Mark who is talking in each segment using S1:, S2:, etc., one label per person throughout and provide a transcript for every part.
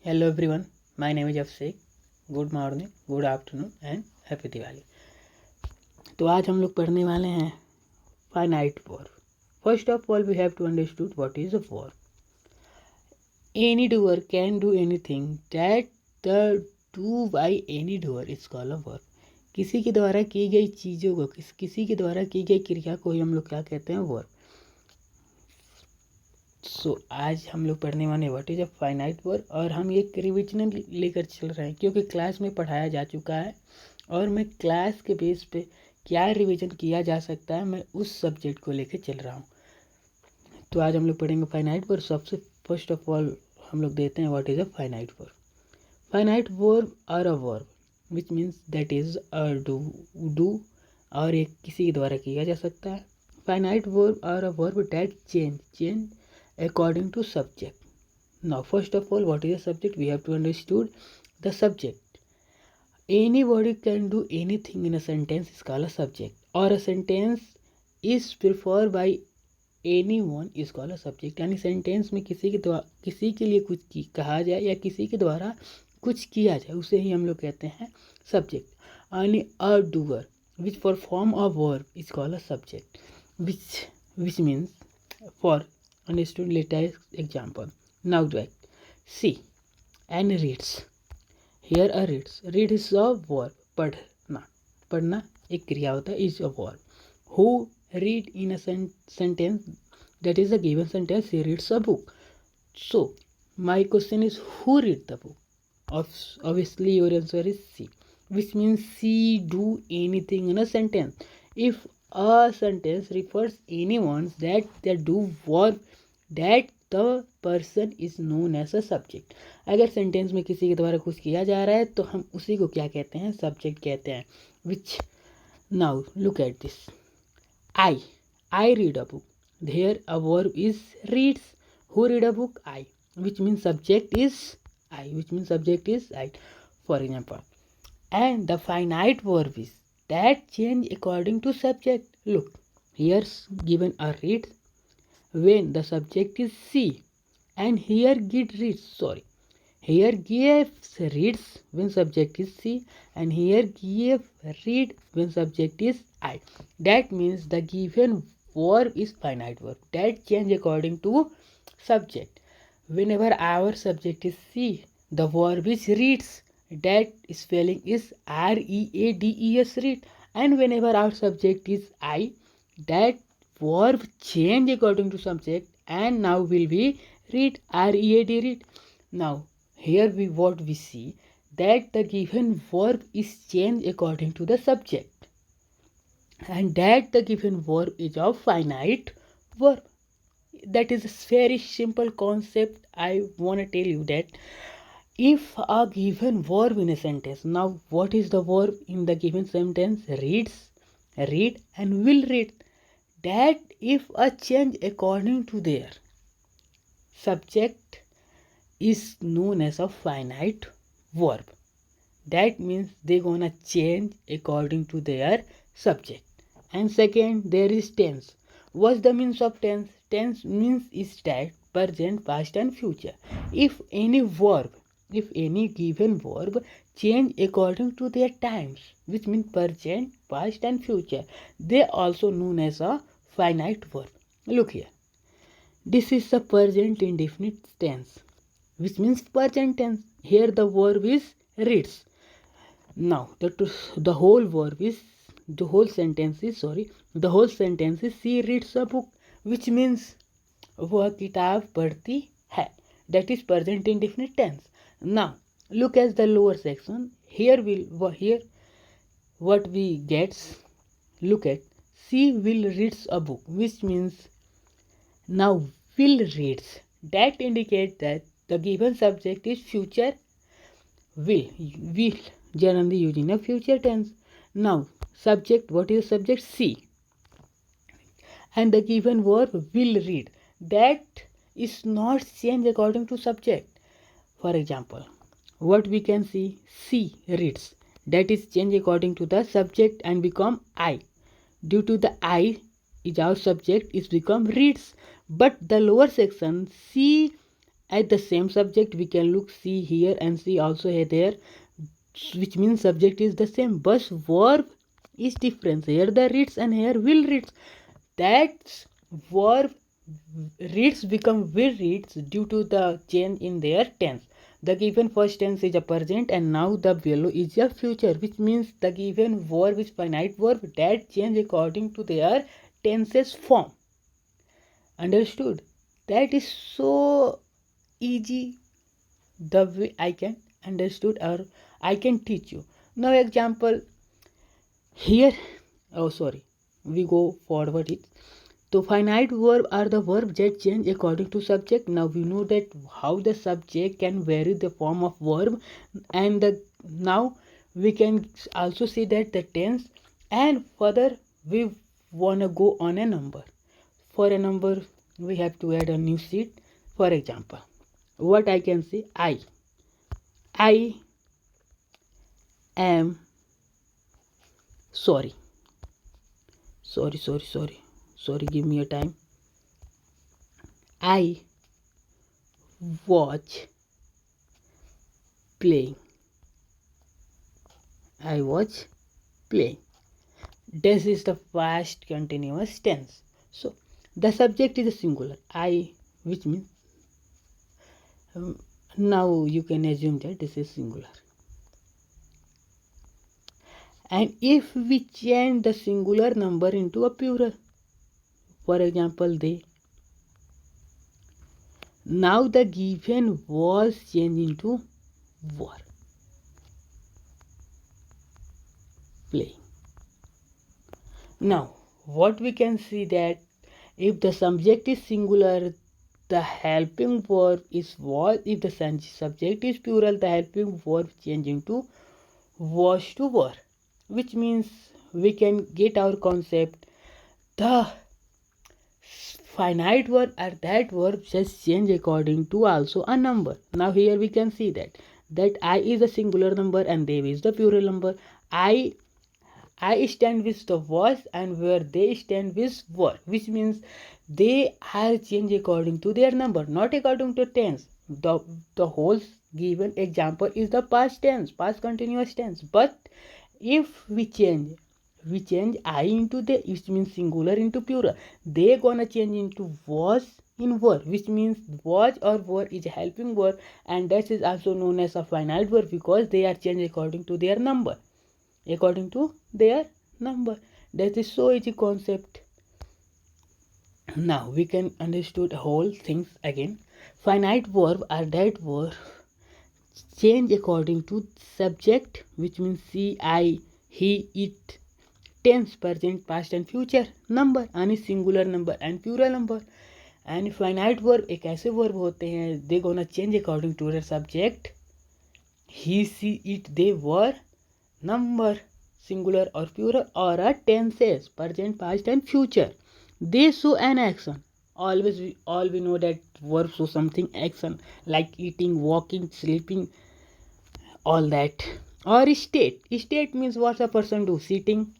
S1: Hello everyone, my name is Abhishek. Good morning, good afternoon and happy Diwali. तो आज हम लोग पढ़ने वाले हैं finite verb. First of all we have to understood what is a verb. Any doer can do anything that the do by any doer is called a verb. किसी के द्वारा की गई चीज़ों को, किसी के द्वारा की गई क्रिया को ही हम लोग क्या कहते हैं, वर्ब। आज हम लोग पढ़ने वाले what is a finite verb, और हम एक रिविजन लेकर चल रहे हैं क्योंकि क्लास में पढ़ाया जा चुका है और मैं क्लास के बेस पे क्या रिवीजन किया जा सकता है मैं उस सब्जेक्ट को लेकर चल रहा हूँ। तो आज हम लोग पढ़ेंगे फाइनाइट वर्ब। सबसे फर्स्ट ऑफ ऑल हम लोग देते हैं what is a finite verb. Finite verb are a verb which means that is a do और एक किसी के द्वारा किया जा सकता है। Finite verb are a verb that change according to subject. Now first of all, what is a subject? We have to understood the subject. Anybody can do anything in a sentence is called a subject, or a sentence is preferred by anyone is called a subject. यानी sentence में किसी के लिए कुछ कहा जाए या किसी के द्वारा कुछ किया जाए उसे ही हम लोग कहते हैं subject. Only a doer which perform a verb is called a subject, which means for understood. Latest example. Now direct. See and reads. Here a reads. Read is a verb. पढ़ना एक क्रिया होता है, is a verb. Who read in a sentence that is a given sentence, he reads a book. So my question is, who read the book? Obviously your answer is C, which means she do anything in a sentence. If a sentence refers anyone that they do verb, that the person is known as a subject. अगर sentence में किसी के द्वारा कुछ किया जा रहा है तो हम उसी को क्या कहते हैं, सब्जेक्ट कहते हैं। which now look at this. I read a book. There a verb is reads. Who read a book? I, which means subject is I, for example. And the finite verb is that change according to subject. Look, here's given a read when the subject is C, and here here gives reads when subject is C, and here give read when subject is I. That means the given verb is finite verb that change according to subject. Whenever our subject is C, the verb is reads, that spelling is reads, read. And whenever our subject is I, that verb change according to subject and now will be read, read, read. Now here what we see, that the given verb is changed according to the subject, and that the given verb is a finite verb. That is a very simple concept. I want to tell you that if a given verb in a sentence, now what is the verb in the given sentence? Reads, read, and will read. That if a change according to their subject is known as a finite verb. That means they gonna change according to their subject. And second, there is tense. What's the means of tense? Tense means is that present, past and future. If any given verb change according to their times, which means present, past and future, they also known as a finite verb. Look here. This is the present indefinite tense, which means present tense. Here the verb is reads. Now the whole sentence is she reads a book, which means वह किताब पढ़ती है. That is present indefinite tense. Now look at the lower section. Here what we get. Look at, she will reads a book, which means now will reads. That indicates that the given subject is future will generally using a future tense. Now subject, what is subject? C, and the given verb will read. That is not changed according to subject. For example, what we can see, C reads. That is changed according to the subject and become I. Due to the I is our subject, is become reads. But the lower section, C At the same subject, we can look see here and see also here there, which means subject is the same, but verb is different. Here the reads and here will reads. That verb reads become will reads due to the change in their tense. The given first tense is a present and now the below is a future, which means the given verb is finite verb that change according to their tenses form. Understood? That is so easy the way I can understood or I can teach you. Now example here, oh sorry, we go forward it. So finite verb are the verbs that change according to subject. Now we know that how the subject can vary the form of verb, and now we can also see that the tense, and further we wanna go on a number. For a number we have to add a new sheet. For example, what I can say, I am sorry, give me a time. I watch playing. This is the past continuous tense. So the subject is a singular, I, which means now you can assume that this is singular. And if we change the singular number into a plural, for example they, now the given was changed into were playing. Now what we can see that if the subject is singular, the helping verb is was. If the subject is plural, the helping verb change into was to were, which means we can get our concept. The finite verb or that verb just change according to also a number. Now here we can see that I is a singular number and they is the plural number. I stand with the was and where they stand with were, which means they are changed according to their number, not according to tense. The whole given example is the past tense, past continuous tense. But if we change I into the, which means singular into plural, they gonna change into was in were, which means was or were is a helping verb, and that is also known as a finite verb because they are changed according to their number. That is so easy concept. Now we can understood whole things again. Finite verb are that verb change according to subject, which means she, I, he, it, tense, present, past and future, number यानी singular number and plural number. And finite verb एक ऐसे verb होते हैं they gonna change according to their subject, he, she, it, they, were, number, singular or plural, or a tenses, present, past and future. They show an action. Always we know that verb show something action like eating, walking, sleeping, all that. Or state means what a person do. Sitting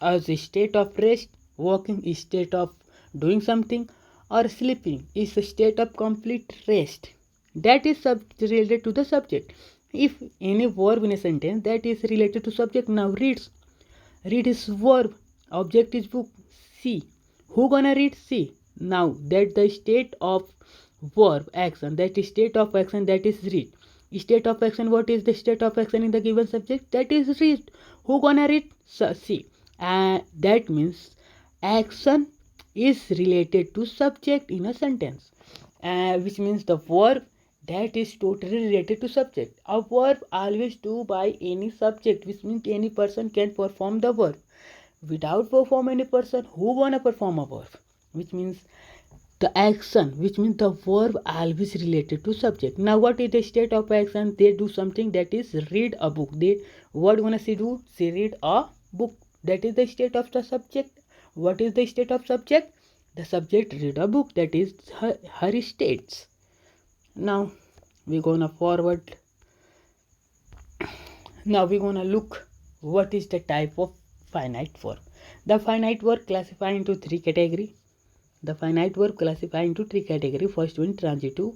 S1: as a state of rest, walking is state of doing something, or sleeping is a state of complete rest. That is related to the subject. If any verb in a sentence that is related to subject, now read is verb, object is book, see, who gonna read, see. Now that the state of verb action, that is state of action, that is read. State of action, what is the state of action in the given subject? That is read. Who gonna read? See. That means action is related to subject in a sentence, which means the verb that is totally related to subject. A verb always do by any subject, which means any person can perform the verb. Without perform any person, who gonna perform a verb? Which means the action, which means the verb always related to subject. Now what is the state of action? They do something, that is read a book. What gonna she do? She read a book. That is the state of the subject. What is the state of subject? The subject read a book. That is her states. Now we're gonna forward. Now we're gonna look what is the type of finite verb. The finite verb classified into three categories. First one, transitive.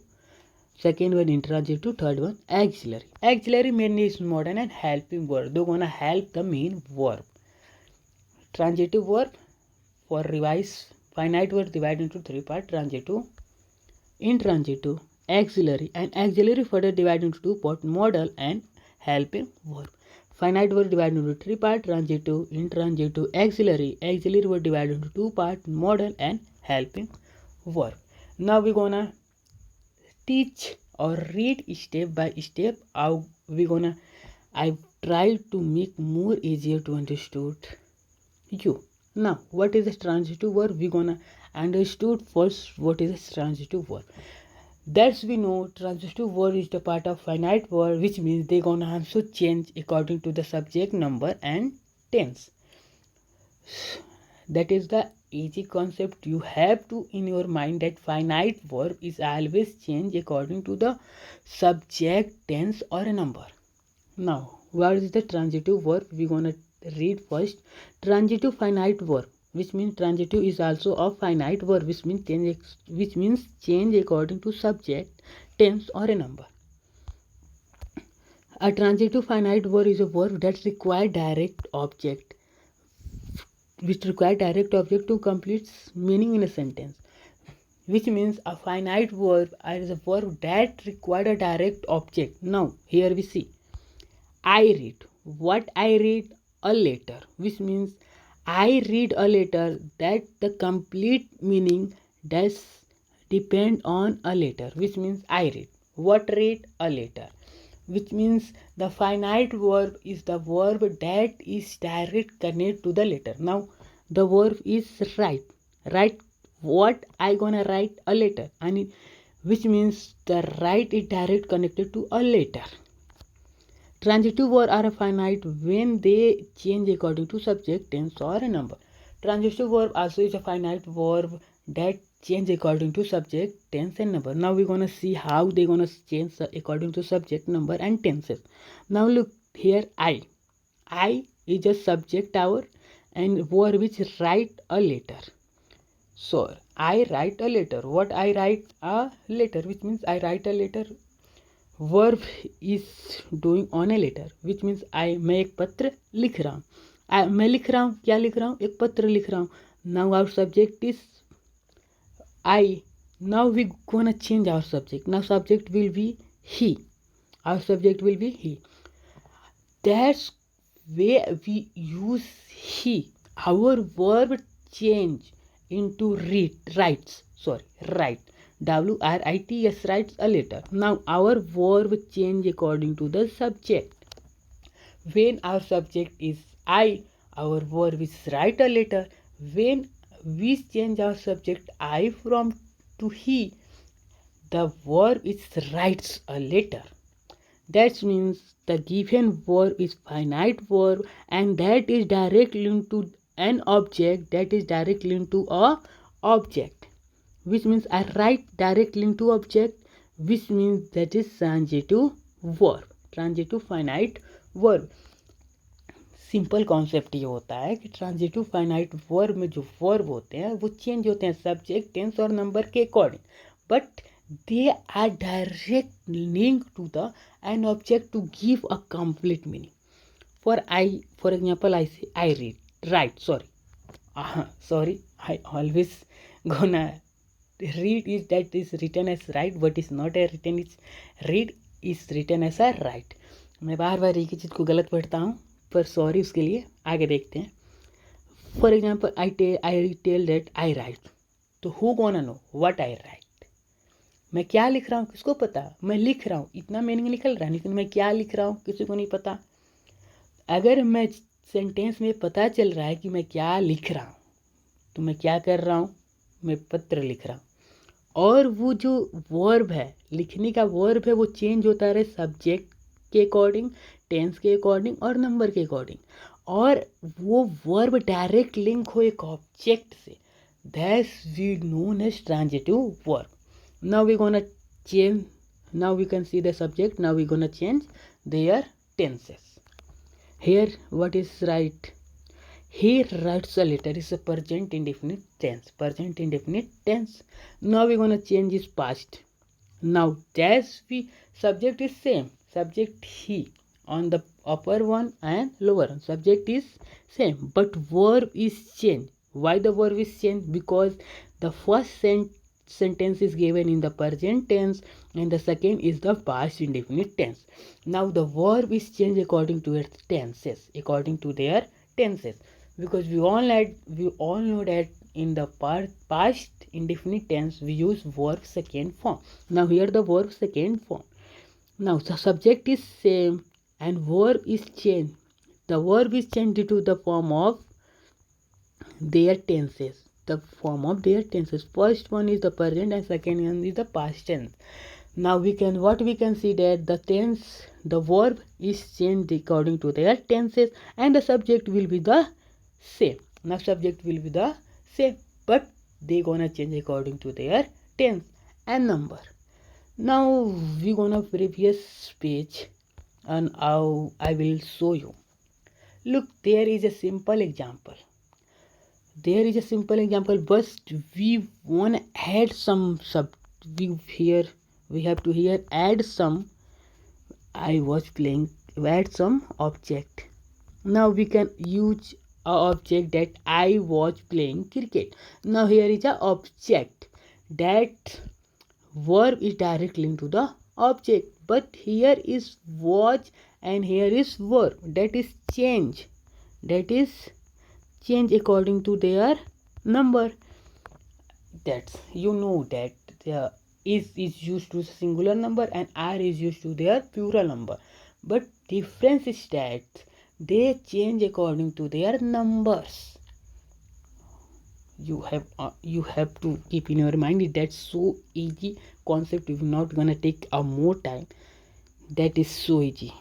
S1: second one intransitive, third one auxiliary. Auxiliary mainly is modern and helping verb. They're gonna help the main verb. Transitive verb for revise finite verb divided into three parts: transitive, intransitive, auxiliary, and auxiliary further divided into two parts: modal and helping verb. Finite verb divided into three parts: transitive, intransitive, auxiliary. Auxiliary verb divided into two parts: modal and helping verb. Now we're gonna teach or read step by step how we gonna. I try to make more easier to understood you. Now what is a transitive verb? We gonna understood first what is a transitive verb. That's we know transitive verb is the part of finite verb, which means they gonna also change according to the subject, number and tense. That is the easy concept you have to in your mind, that finite verb is always change according to the subject, tense or a number. Now what is the transitive verb? We gonna read first. Transitive finite verb, which means transitive is also a finite verb, which means change according to subject, tense or a number. A transitive finite verb is a verb that require direct object to complete meaning in a sentence, which means a finite verb is a verb that require a direct object. Now here we see I read. What I read? A letter, which means I read a letter, that the complete meaning does depend on a letter, which means I read. What read? A letter, which means the finite verb is the verb that is direct connected to the letter. Now the verb is write. Write what? I gonna write a letter, and which means the write is direct connected to a letter. Transitive verbs are finite when they change according to subject, tense or a number. Transitive verb also is a finite verb that change according to subject, tense and number. Now we're gonna see how they're gonna change according to subject, number and tenses. Now look here, I is a subject hour and verb which write a letter. So I write a letter. What I write? A letter, which means I write a letter. Verb is doing on a letter, which means मैं एक पत्र लिख रहा हूँ. मैं लिख रहा हूँ, क्या लिख रहा हूँ? एक पत्र लिख रहा हूँ. Now our subject is I. Now we gonna change our subject. Now subject will be he. Our subject will be he. That's way we use he. Our verb change into writes. WRITES, writes a letter. Now our verb change according to the subject. When our subject is I, our verb is write a letter. When we change our subject I from to he, the verb is writes a letter. That means the given verb is finite verb and that is directly linked to an object, that is directly linked to a object, which means I write direct link to object, which means that is transitive verb, transitive finite verb. Simple concept ये होता है कि transitive finite verb में जो verb होते हैं वो change होते हैं सब्जेक्ट, टेंस और नंबर के according, but they are direct link to the an object to give a complete meaning. For example I say I read. Right, sorry, I always gonna read is that is written as right, but is not a written is read is written as a right. मैं बार बार एक ही चीज़ को गलत पढ़ता हूँ, पर sorry उसके लिए. आगे देखते हैं. For example I tell that I write. तो who gonna know what I write? मैं क्या लिख रहा हूँ किसको पता? मैं लिख रहा हूँ, इतना मीनिंग निकल रहा है, लेकिन मैं क्या लिख रहा हूँ किसी को नहीं पता. अगर मैं सेंटेंस में पता चल रहा है कि मैं क्या लिख रहा हूँ, तो मैं क्या कर रहा हूँ? मैं पत्र लिख रहा हूँ. और वो जो वर्ब है, लिखने का वर्ब है, वो चेंज होता रहे सब्जेक्ट के अकॉर्डिंग, टेंस के अकॉर्डिंग और नंबर के अकॉर्डिंग, और वो वर्ब डायरेक्ट लिंक हो एक ऑब्जेक्ट से. That's we known as transitive verb. Now we gonna change. Now we can see the subject. Now we gonna change their tenses. Here what is right? He writes a letter is a present indefinite tense. Present indefinite tense. Now we're gonna change his past. Now dash we subject is same, subject he on the upper one and lower one. Subject is same, but verb is changed. Why the verb is changed? Because the first sentence is given in the present tense and the second is the past indefinite tense. Now the verb is changed according to its tenses, according to their tenses. Because we all know that in the past indefinite tense we use verb second form. Now here the verb second form. Now the subject is same and verb is changed. The verb is changed due to the form of their tenses. The form of their tenses. First one is the present and second one is the past tense. Now we can see that the verb is changed according to their tenses and the subject will be the same. Now subject will be the same, but they gonna change according to their tense and number. Now we gonna previous page and how I will show you. Look, there is a simple example. But we wanna add some we have to here add some. I was playing. Add some object. Now we can use a object that I was playing cricket. Now here is a object. That verb is directly linked to the object. But here is watch and here is verb. That is change. According to their number. That's that is used to singular number and are is used to their plural number, but difference is that they change according to their numbers. You have to keep in your mind. That's so easy concept. You're not gonna take a more time. That is so easy.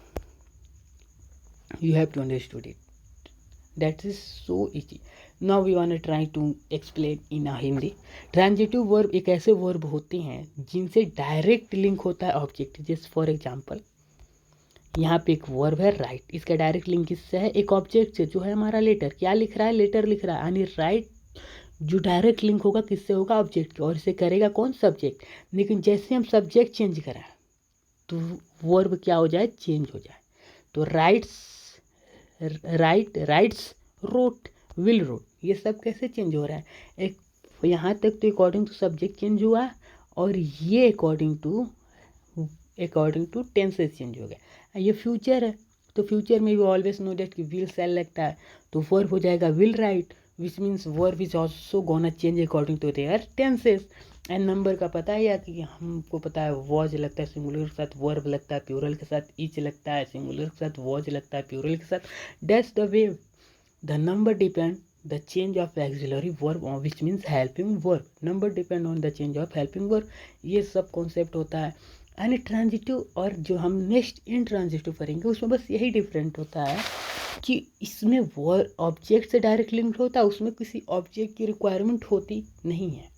S1: You have to understood it. That is so easy. Now we wanna try to explain in a Hindi. Transitive verb एक ऐसे verb होते हैं जिनसे direct link होता है object. जैसे for example यहाँ पे एक वर्ब है राइट. इसका डायरेक्ट लिंक किससे है? एक ऑब्जेक्ट से जो है हमारा लेटर. क्या लिख रहा है? लेटर लिख रहा है. यानी राइट जो डायरेक्ट लिंक होगा किससे होगा? ऑब्जेक्ट के. और इसे करेगा कौन? सब्जेक्ट. लेकिन जैसे हम सब्जेक्ट चेंज करें तो वर्ब क्या हो जाए? चेंज हो जाए. तो राइट्स रोट विल रोट. ये सब कैसे चेंज हो रहा है? एक यहाँ तक तो अकॉर्डिंग टू सब्जेक्ट चेंज हुआ और ये अकॉर्डिंग टू टेंसेस चेंज हो गया. ये फ्यूचर है तो फ्यूचर में वी ऑलवेज नो दैट कि विल सेल लगता है तो वर्ब हो जाएगा will write, which means verb is also gonna change according to their tenses. And number का पता है या कि हमको पता है वॉज लगता है सिंगुलर के साथ, वर्ब लगता है प्लूरल के साथ, इच लगता है सिंगुलर के साथ, वॉज लगता है प्लूरल के साथ. That's the way the number depend the change of auxiliary verb which means helping verb. Number depend on the change of helping verb. ये सब कॉन्सेप्ट होता है. यानी ट्रांजिटिव और जो हम नेक्स्ट इंट्रांजिटिव करेंगे उसमें बस यही डिफरेंट होता है कि इसमें वर्ब ऑब्जेक्ट से डायरेक्ट लिंक्ड होता है, उसमें किसी ऑब्जेक्ट की रिक्वायरमेंट होती नहीं है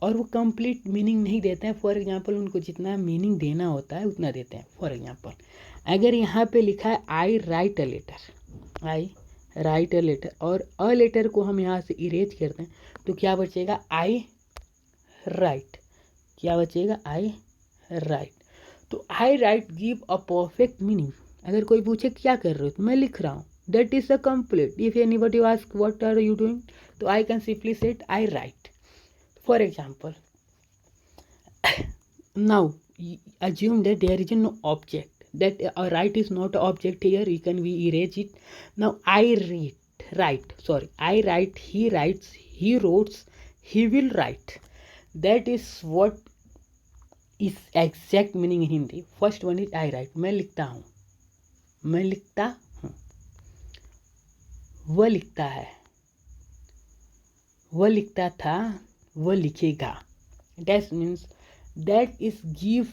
S1: और वो कंप्लीट मीनिंग नहीं देते हैं. फॉर एग्जांपल उनको जितना मीनिंग देना होता है उतना देते हैं. फॉर एग्जांपल अगर यहाँ पे लिखा है आई राइट अ लेटर और अ लेटर को हम यहाँ से इरेज करते हैं तो क्या बचेगा? I write. क्या बचेगा? I write. तो I write give a perfect meaning. अगर कोई पूछे क्या कर रहे हो तो मैं लिख रहा हूँ. That is a complete. If anybody ask what are you doing तो I can simply set I write. For example now assume that there is no object, that write is not an object here. You can we erase it. Now I write, he writes, he wrote, he will write. That is what is exact meaning in Hindi. First one is I write. मैं लिखता हूँ. वह लिखता है, वह लिखता था, वह लिखेगा. That means that is give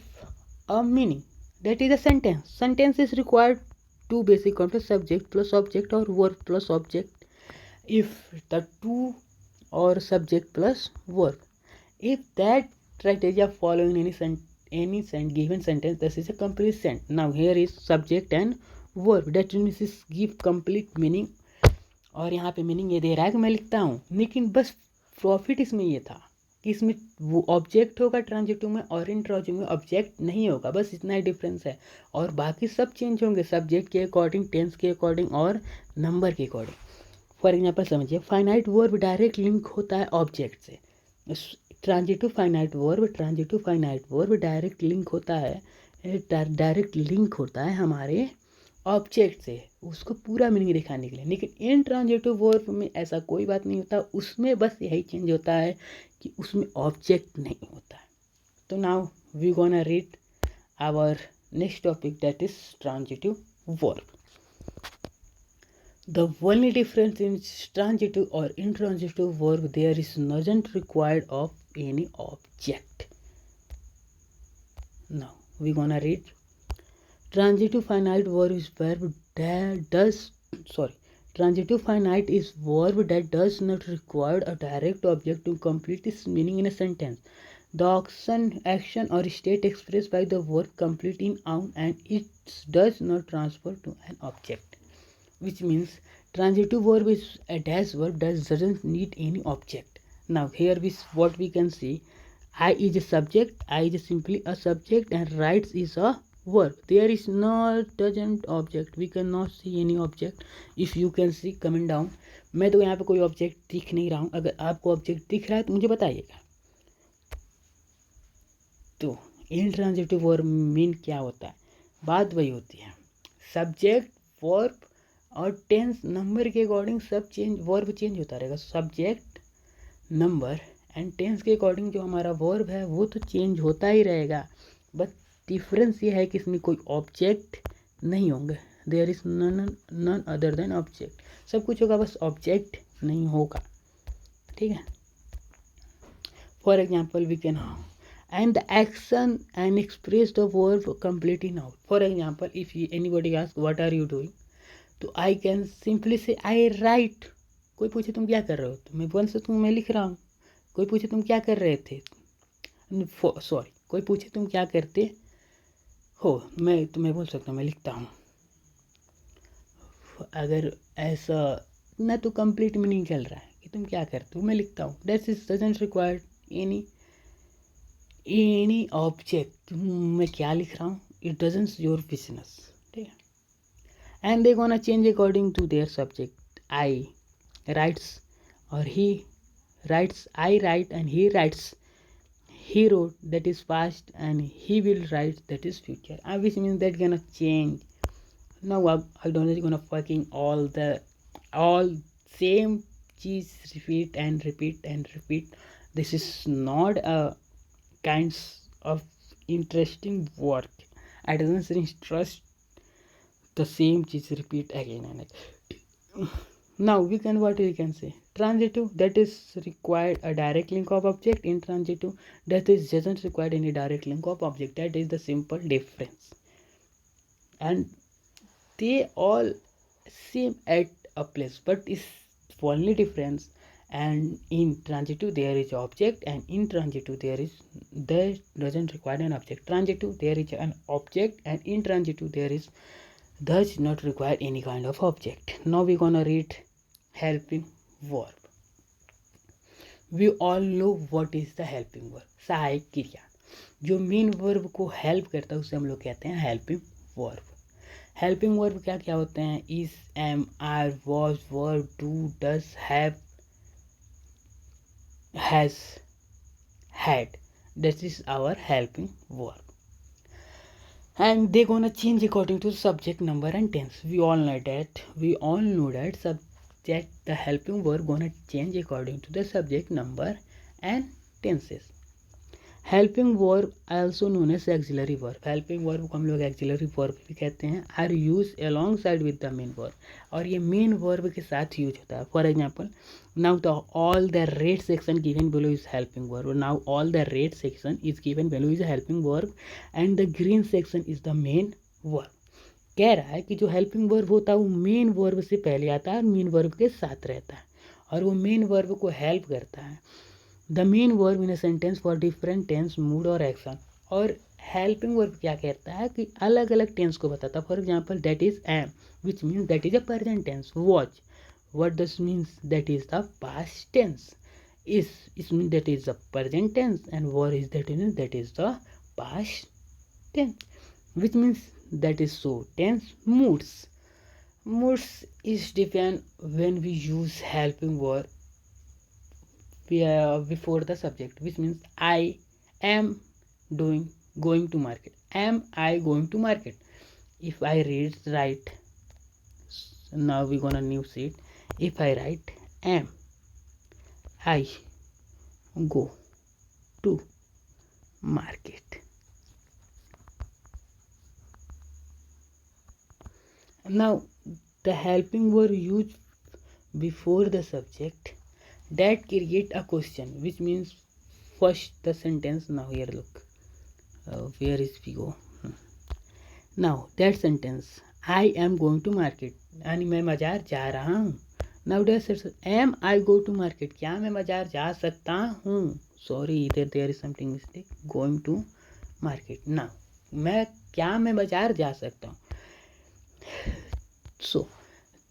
S1: a meaning. That is a sentence. Sentence is required two basic concepts, subject plus object or verb plus object. If the two or subject plus verb. If that criteria follow in any given sentence, this is a complete sentence. Now here is subject and verb. That means is give complete meaning. और यहाँ पे meaning ये दे रहा है कि मैं लिखता हूँ, लेकिन बस प्रॉफिट इसमें ये था कि इसमें वो ऑब्जेक्ट होगा ट्रांजिटिव में और इंट्रांजिटिव में ऑब्जेक्ट नहीं होगा, बस इतना ही डिफरेंस है। और बाकी सब चेंज होंगे सब्जेक्ट के अकॉर्डिंग, टेंस के अकॉर्डिंग और नंबर के अकॉर्डिंग। फॉर एग्जाम्पल समझिए, फाइनाइट वर्ब डायरेक्ट लिंक होता है ऑब्जेक्ट से। Transitive finite verb direct link होता है, डायरेक्ट लिंक होता है हमारे ऑब्जेक्ट से, उसको पूरा मीनिंग दिखाने के लिए। लेकिन इनट्रांजिटिव वर्ब में ऐसा कोई बात नहीं होता, उसमें बस यही चेंज होता है कि उसमें ऑब्जेक्ट नहीं होता है। तो now we gonna read our next topic, that is transitive verb. The only difference in transitive or intransitive verb, there is doesn't required of any object. Now we gonna read. Transitive finite verb is verb that does transitive finite is verb that does not require a direct object to complete its meaning in a sentence. The action or state expressed by the verb complete in noun and it does not transfer to an object. Which means transitive verb is a dash verb that doesn't need any object. Now here what we can see, I is a subject, I is simply a subject, and writes is a verb. There is no doesn't object, we cannot see any object. If you can see comment down. मैं तो यहाँ पे कोई object दिख नहीं रहा हूँ, अगर आपको ऑब्जेक्ट दिख रहा है तो मुझे बताइएगा। तो इनट्रांजिटिव वर्ब मीन क्या होता है, बात वही होती है, सब्जेक्ट वर्ब और टेंस नंबर के अकॉर्डिंग सब चेंज, वर्ब चेंज होता रहेगा। सब्जेक्ट नंबर एंड टेंस के अकॉर्डिंग जो हमारा वर्ब है वो तो चेंज होता ही रहेगा, बस डिफरेंस ये है कि इसमें कोई ऑब्जेक्ट नहीं होंगे। There is none other than object, सब कुछ होगा बस ऑब्जेक्ट नहीं होगा, ठीक है। For example we can and the action and express the verb complete in out. For example, if anybody asks what are you doing, तो आई कैन सिंपली से आई राइट। कोई पूछे तुम क्या कर रहे हो तो मैं बोल सकता हूँ मैं लिख रहा हूँ। कोई पूछे तुम क्या कर रहे थे, कोई पूछे तुम क्या करते हो, मैं बोल सकता हूँ मैं लिखता हूँ। अगर ऐसा ना तो कंप्लीट मीनिंग चल रहा है कि तुम क्या करते हो, मैं लिखता हूँ। That is doesn't required any object, मैं क्या लिख रहा हूँ, इट डजंट योर बिजनेस, ठीक है। And they gonna change according to their subject. I writes or he writes, I write and he writes, he wrote, that is past, and he will write, that is future. Which means that gonna change. Now I don't gonna fucking all same cheese repeat and repeat and repeat. This is not a kinds of interesting work. I doesn't interest the same cheese repeat again and again. Now we can say transitive, that is required a direct link of object. Intransitive, that is doesn't require any direct link of object. That is the simple difference, and they all same at a place, but is only difference. And in transitive there is object, and intransitive there doesn't require an object. Transitive there is an object, and intransitive there is does not require any kind of object. Now we're gonna read helping verb. We all know what is the helping verb, सहायक क्रिया। जो main verb को help करता है उसे हम लोग कहते हैं हेल्पिंग वर्ब। हेल्पिंग वर्ब क्या क्या होते हैं, is, am, are, was, were, do, does, have, has, had, that is our helping verb. And they gonna change according to subject, number and tense. We all know that subject, the helping verb gonna change according to the subject, number and tenses. Helping verb also known as auxiliary verb. Helping verb को हम लोग auxiliary verb भी कहते हैं, are use alongside with the main verb, और ये main verb के साथ यूज होता है। For example, now all the red section given below is helping verb. Now all the red section is given below is a helping verb, and the green section is the main verb. कह रहा है कि जो helping verb होता है वो main verb से पहले आता है और मेन वर्ब के साथ रहता है, और वो मेन वर्ब को हेल्प करता है। The main verb in a sentence for different tense, mood और एक्शन। और हेल्पिंग वर्ब क्या कहता है कि अलग अलग टेंस को बताता है। For example, that is am, which means that is a present tense. Watch, what does means, that is the past tense. is mean that is the present tense, and were is that is the past tense, which means that is so tense. Moods is depend when we use helping verb before the subject, which means I am doing going to market. Am I going to market? If I read right, now we're gonna new sheet. If I write am I go to market. Now the helping verb used before the subject that create a question, which means first the sentence. Now here look, where is we go. Now that sentence, I am going to market, यानी मैं बाजार जा रहा हूँ. Now that am I go to market, क्या मैं बाजार जा सकता हूँ. Sorry, either there is something mistake. Going to market. Now मैं क्या मैं बाजार जा सकता हूँ. So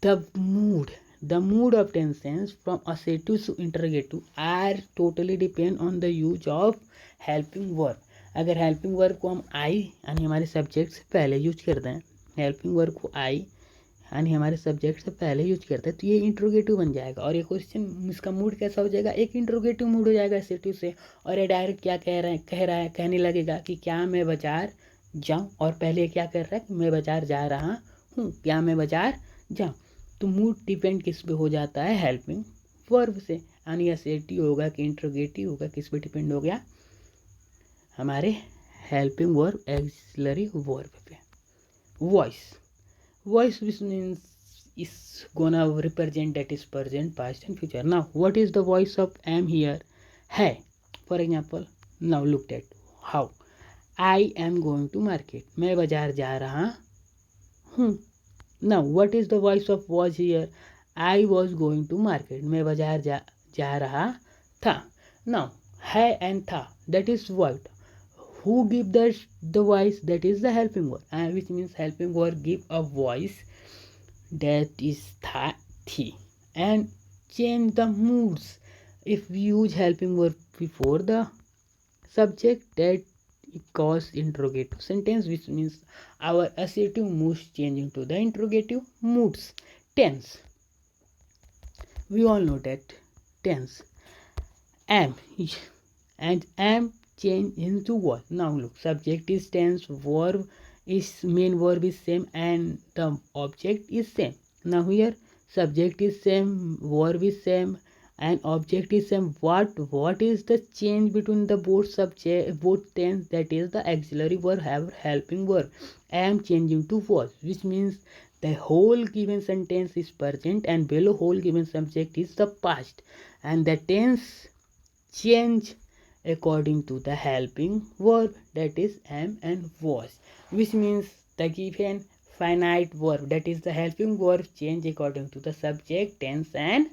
S1: the mood of tenses from assertive to interrogative are totally depend on the use of helping verb. अगर हेल्पिंग वर्ब को हम आई यानी हमारे सब्जेक्ट से पहले यूज करते हैं, हेल्पिंग वर्ब को आई यानी हमारे सब्जेक्ट से पहले यूज करते हैं, तो ये इंट्रोगेटिव बन जाएगा. और ये क्वेश्चन इसका मूड कैसा हो जाएगा, एक इंट्रोगेटिव मूड हो जाएगा एसेटिव से. और ये डायरेक्ट क्या कह रहा है कहने लगेगा कि क्या मैं बाजार जाऊँ, और पहले क्या कर रहा है कि मैं बाजार जा रहा हूँ, क्या मैं बाजार जाऊँ. तो मूड डिपेंड किस पे हो जाता है, हेल्पिंग वर्ब से. यानी एसेटिव होगा कि इंट्रोगेटिव होगा, किस पे डिपेंड हो गया, हमारे हेल्पिंग वर्ब एक्सिलरी वर्ब पे. Voice which means is gonna represent that is present, past and future. Now what is the voice of am here, है. For example, now look at how I am going to market, मैं बाजार जा रहा हूँ. Now what is the voice of was here, I was going to market, मैं बाजार जा रहा था. Now है and था, that is what, who give the voice, that is the helping verb, which means helping verb give a voice, that is tha, thi, and change the moods. If we use helping verb before the subject, that cause interrogative sentence, which means our assertive moods changing to the interrogative moods. Tense, we all know that tense, am and am change into what. Now look, subject is tense, verb is main verb is same, and the object is same. Now here subject is same, verb is same, and object is same. What is the change between the both subject, both tense, that is the auxiliary verb have helping verb. Am changing to was, which means the whole given sentence is present and below whole given subject is the past, and the tense change according to the helping verb, that is am and was, which means the given finite verb, that is the helping verb, change according to the subject, tense and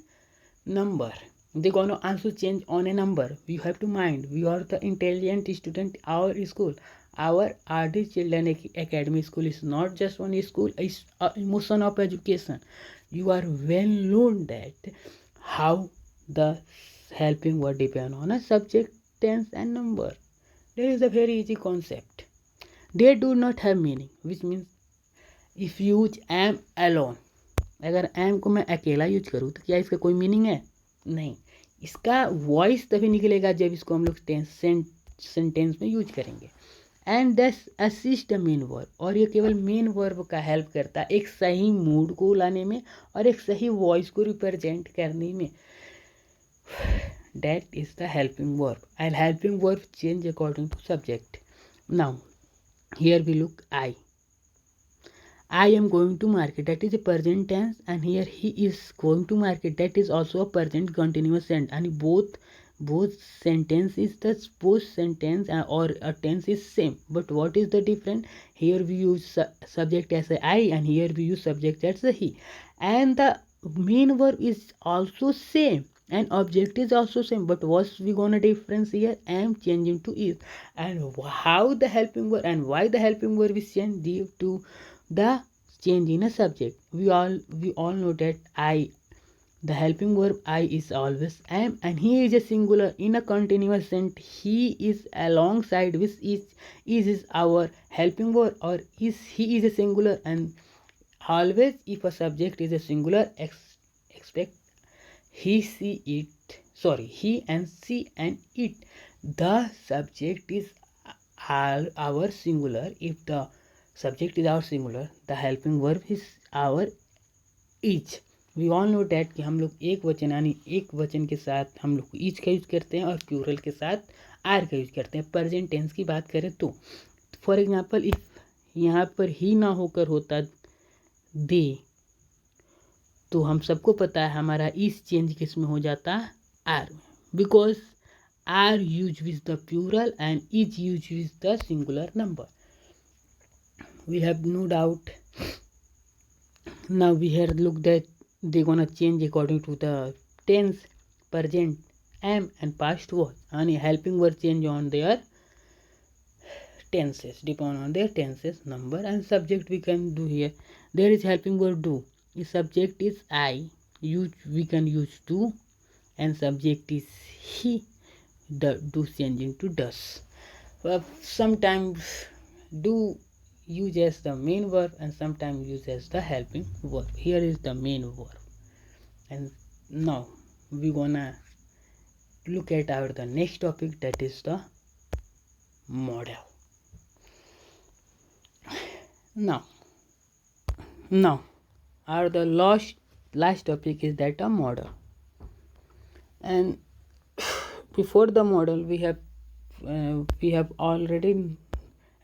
S1: number. They gonna also change on a number. We have to mind, we are the intelligent student. Our school, our RD Children Academy School is not just one school, it's an emotion of education. You are well known that how the helping verb depend on a subject, tense and number. There is a very easy concept. They do not have meaning, which means if you use am alone, अगर am को मैं अकेला use करूँ तो क्या इसका कोई meaning है, नहीं. इसका वॉइस तभी निकलेगा जब इसको हम लोग सेंटेंस में यूज करेंगे. एंड दस असिस्ट द मेन वर्ब, और ये केवल मेन वर्ब का हेल्प करता है एक सही मूड को लाने में और एक सही वॉइस को रिप्रेजेंट करने में. That is the helping verb, and helping verb change according to subject. Now here we look I am going to market, that is a present tense, and here he is going to market, that is also a present continuous tense, and both sentence is the both sentence or a tense is same, but what is the difference, here we use subject as a I and here we use subject as a he, and the main verb is also same and object is also same, but what's we gonna difference here, am changing to is. And how the helping verb and why the helping verb is changed due to the change in a subject. We all know that I The helping verb I is always am, and he is a singular in a continuous sentence. He is alongside which is our helping verb, or is he is a singular, and always if a subject is a singular, expect he, she, it. Sorry, he and she and it. The subject is our singular. If the subject is our singular, the helping verb is our each. We all know that कि हम लोग एक वचन यानी एक वचन के साथ हम लोग ईच का यूज करते हैं और प्लूरल के साथ आर का यूज करते हैं. प्रेजेंट टेंस की बात करें तो फॉर एग्जांपल इफ यहाँ पर ही ना होकर होता दे, तो हम सबको पता है हमारा इस चेंज किस में हो जाता है, आर में, because are use with the plural and is use with the singular number. We have no doubt. Now we have looked at they gonna change according to the tense, present, am and past was, and helping verb change on their tenses, depend on their tenses, number and subject. We can do here. There is helping verb do. The subject is I. We can use do, and subject is he. The do change into does. Sometimes do use as the main verb and sometimes use as the helping verb. Here is the main verb. And now we gonna look at our the next topic, that is the model. Now our the last topic is that a model. And before the model we have already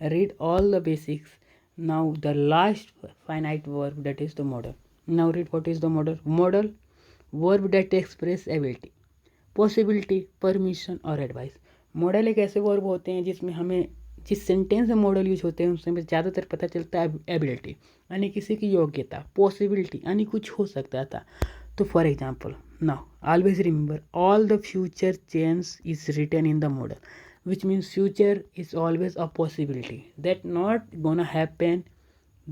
S1: read all the basics. Now the last finite verb, that is the model. Now read what is the model. Model, verb that express ability, possibility, permission और advice. Model एक ऐसे verb होते हैं जिसमें हमें जिस sentence में model use होते हैं उसमें ज़्यादातर पता चलता है एबिलिटी यानी किसी की योग्यता, पॉसिबिलिटी यानी कुछ हो सकता था. तो for example now always remember all the future change is written in the modal, which means future is always a possibility that not gonna happen.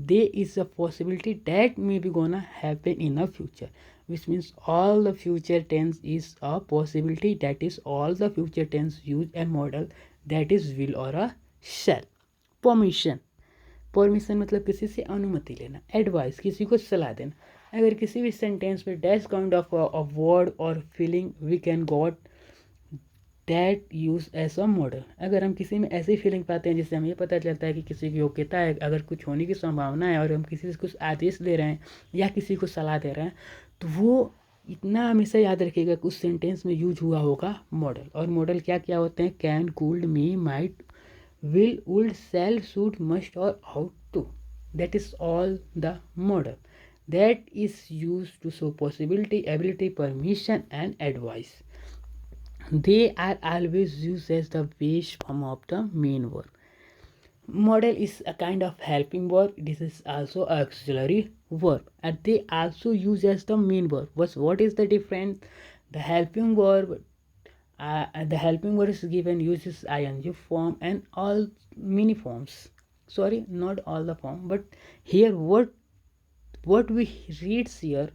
S1: There is a possibility that may be gonna happen in the future, which means all the future tense is a possibility. That is all the future tense use a model that is will or a shall. Permission मतलब किसी से अनुमति लेना. Advice किसी को सलाह देना. अगर किसी भी सेंटेंस में dash kind of a word और feeling we can got that use as a model. अगर हम किसी में ऐसी फीलिंग पाते हैं जिससे हमें ये पता चलता है कि किसी की योग्यता है, अगर कुछ होने की संभावना है और हम किसी से कुछ आदेश दे रहे हैं या किसी को सलाह दे रहे हैं, तो वो इतना हमेशा याद रखिएगा कि उस सेंटेंस में यूज हुआ होगा मॉडल. और मॉडल क्या क्या होते हैं, can, could, may, might, will, would, shall, should, must और ought to. That is all the model that is used to show possibility, ability, permission and advice. They are always used as the base form of the main verb. Model is a kind of helping verb. This is also auxiliary verb, and they also use as the main verb. What is the difference? The helping verb is given uses ing form and all many forms. Sorry, not all the form, but here what we read here,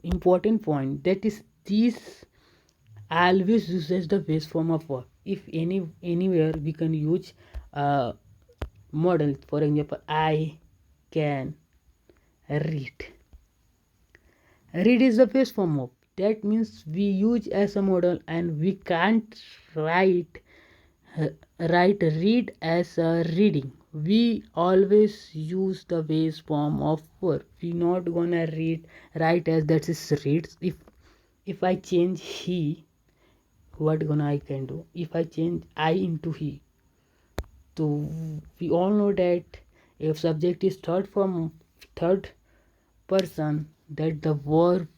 S1: important point, that is this always uses the base form of verb. If anywhere we can use model, for example, I can read. Read is the base form of, that means we use as a model, and we can't write read as a reading. We always use the base form of verb. We not gonna write as that is reads. If I change he, what gonna I can do? If I change I into he, so we all know that if subject is third person, that the verb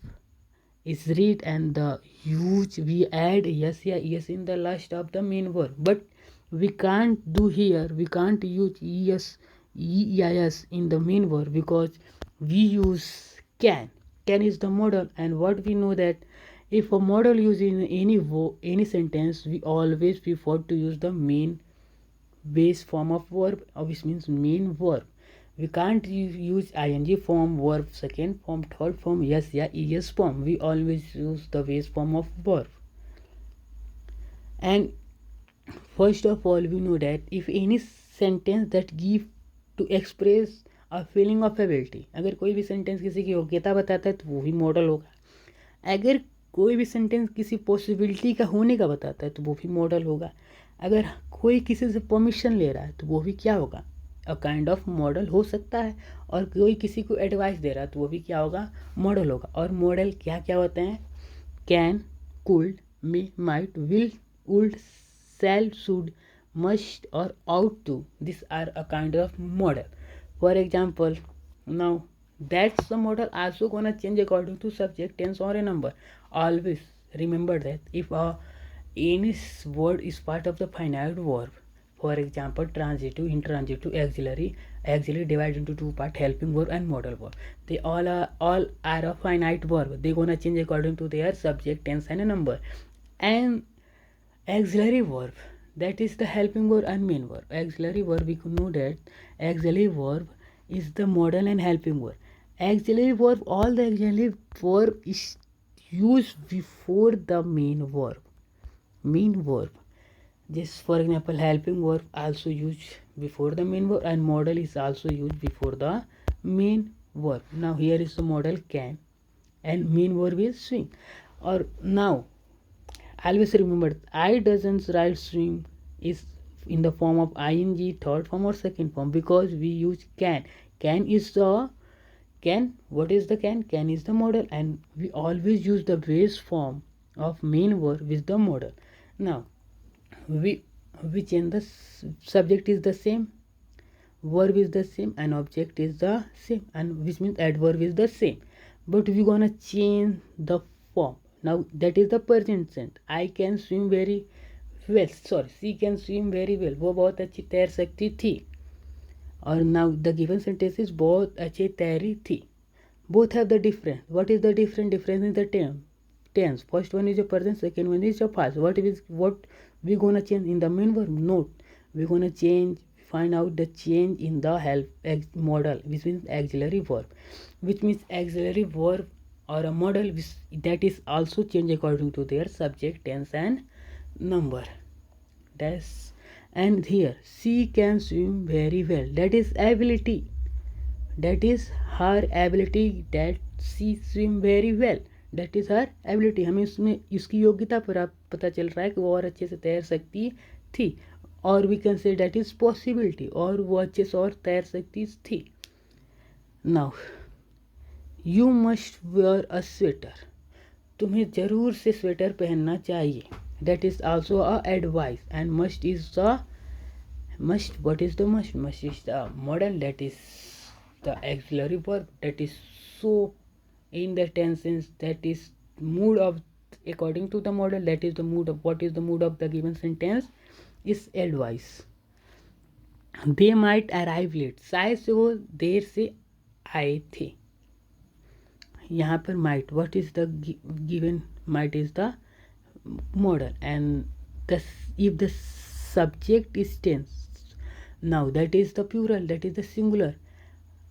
S1: is read, and the use we add yes in the last of the main verb. But we can't do here, we can't use yes in the main verb because we use can is the model. And what we know that if a model used in any sentence, we always prefer to use the main base form of verb, which means main verb. We can't use ing form, verb second form, third form, yes या es form. We always use the base form of verb. And first of all, we know that if any sentence that give to express a feeling of ability, अगर कोई भी sentence किसी की योग्यता बताता है तो वो भी मॉडल होगा. अगर कोई भी सेंटेंस किसी पॉसिबिलिटी का होने का बताता है तो वो भी मॉडल होगा. अगर कोई किसी से परमिशन ले रहा है तो वो भी क्या होगा, अ काइंड ऑफ मॉडल हो सकता है. और कोई किसी को एडवाइस दे रहा है तो वो भी क्या होगा, मॉडल होगा. और मॉडल क्या क्या होते हैं, can, could, may, might, will, would, shall, should, must or ought to. These are a kind of model. For example, now that's the model also gonna change according to subject, tense or a number. Always remember that if any word is part of the finite verb, for example transitive, intransitive, auxiliary divided into two parts, helping verb and modal verb. They all are a finite verb. They gonna change according to their subject, tense and a number. And auxiliary verb, that is the helping verb and main verb. Auxiliary verb, we know that auxiliary verb is the modal and helping verb. Auxiliary verb, all the auxiliary verb is used before the main verb. Main verb. This, for example, helping verb also used before the main verb, and modal is also used before the main verb. Now here is the modal can, and main verb is swing. Or now always remember, I doesn't write swim is in the form of ing, third form or second form, because we use can. Can is the can. What is the can? Can is the model, and we always use the base form of main verb with the model. Now we change the subject is the same, verb is the same, and object is the same, and which means adverb is the same, but we gonna change the form. Now that is the present tense. I can swim very well. Sorry, she can swim very well. वो बहुत अच्छी तैर सकती थी. और now the given sentence is बहुत अच्छी तैरी थी. Both have the difference. What is the difference? Difference in the tense. First one is the present, second one is the past. What we gonna change in the main verb? Note. We gonna find out the change in the help modal, which means auxiliary verb. Which means auxiliary verb or a model that is also changed according to their subject, tense and number. That's, and here she can swim very well. That is ability. That is her ability, that she swim very well. That is her ability. हमें इसमें इसकी योग्यता पर पता चल रहा है कि वो और अच्छे से तैर सकती थी. और we can say that is possibility, और वो अच्छे से और तैर सकती थी. Now you must wear a sweater. तुम्हें जरूर से स्वेटर पहनना चाहिए. That is also a advice. And must is the must. What is the must? Must is the model, that is the auxiliary verb, that is so in the tenses, that is mood of, according to the model, that is the mood of, what is the mood of the given sentence is advice. They might arrive late. शायद से वो देर से आए थे. यहाँ पर might, what is the given? Might is the model, and if the subject is tense, now that is the plural, that is the singular.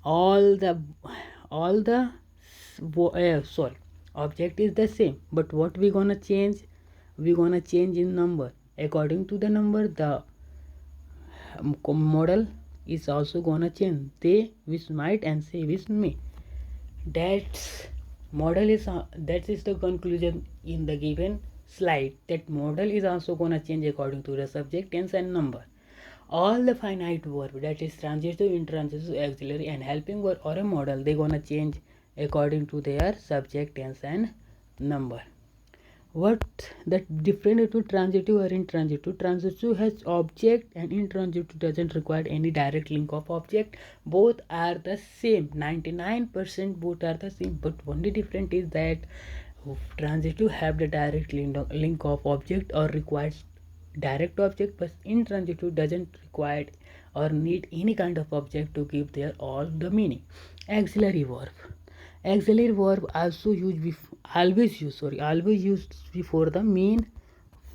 S1: All the object is the same, but what we gonna change? We gonna change in number. According to the number, the model is also gonna change. They with might and say with may. That model is that is the conclusion in the given slide. That model is also gonna change according to the subject, tense and number. All the finite verb, that is transitive, intransitive, auxiliary and helping verb or a model, they gonna change according to their subject, tense and number. What the difference between transitive or intransitive? Transitive has object and intransitive doesn't require any direct link of object. Both are the same. 99% both are the same, but only different is that transitive have the direct link of object or requires direct object, but intransitive doesn't require or need any kind of object to give their all the meaning. Auxiliary verb. Auxiliary verb also always used before the main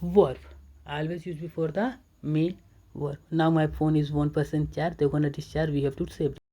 S1: verb. Always used before the main verb. Now my phone is 1% charge. They're gonna discharge. We have to save.